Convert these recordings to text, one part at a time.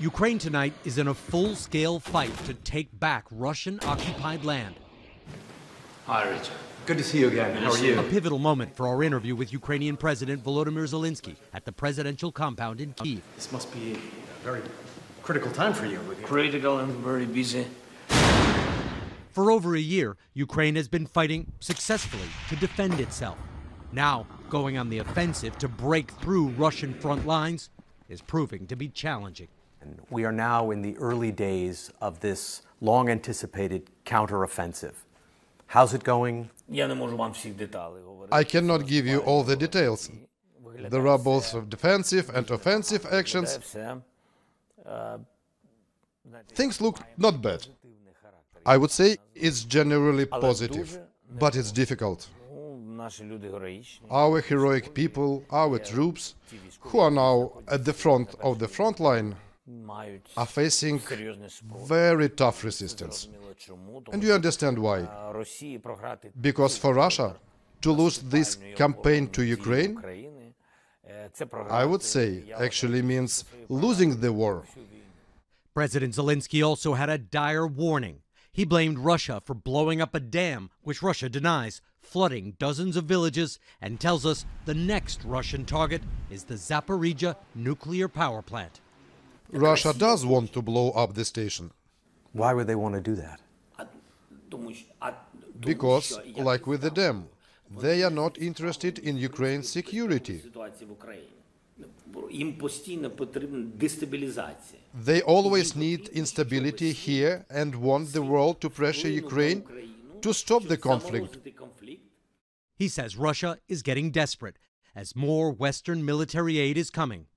Ukraine tonight is in a full-scale fight to take back Russian-occupied land. Hi, Richard. Good to see you again. How are you? A pivotal moment for our interview with Ukrainian President Volodymyr Zelenskyy at the presidential compound in Kyiv. This must be a very critical time for you. Critical and very busy. For over a year, Ukraine has been fighting successfully to defend itself. Now, going on the offensive to break through Russian front lines is proving to be challenging. And we are now in the early days of this long-anticipated counteroffensive. How's it going? I cannot give you all the details. There are both defensive and offensive actions. Things look not bad. I would say it's generally positive, but it's difficult. Our heroic people, our troops, who are now at the front of the front line, are facing very tough resistance. And you understand why. Because for Russia to lose this campaign to Ukraine, I would say, actually means losing the war. President Zelenskyy also had a dire warning. He blamed Russia for blowing up a dam, which Russia denies, flooding dozens of villages, and tells us the next Russian target is the Zaporizhzhia nuclear power plant. Russia does want to blow up the station. Why would they want to do that? Because, like with the dam, they are not interested in Ukraine's security. They always need instability here and want the world to pressure Ukraine to stop the conflict. He says Russia is getting desperate as more Western military aid is coming.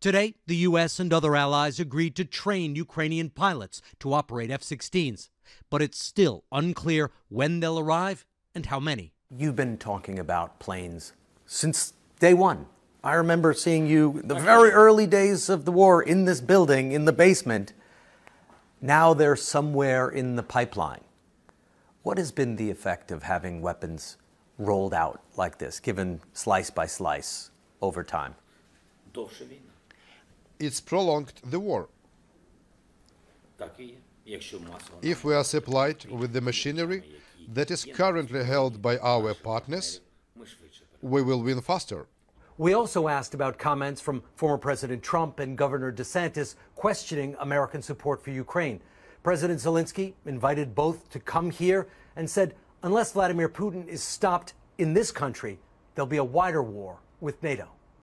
Today, the U.S. and other allies agreed to train Ukrainian pilots to operate F-16s, but it's still unclear when they'll arrive and how many. You've been talking about planes since day one. I remember seeing you the very early days of the war in this building, in the basement. Now they're somewhere in the pipeline. What has been the effect of having weapons rolled out like this, given slice by slice over time? It's prolonged the war. If we are supplied with the machinery that is currently held by our partners, we will win faster. We also asked about comments from former President Trump and Governor DeSantis questioning American support for Ukraine. President Zelenskyy invited both to come here and said, unless Vladimir Putin is stopped in this country, there'll be a wider war with NATO.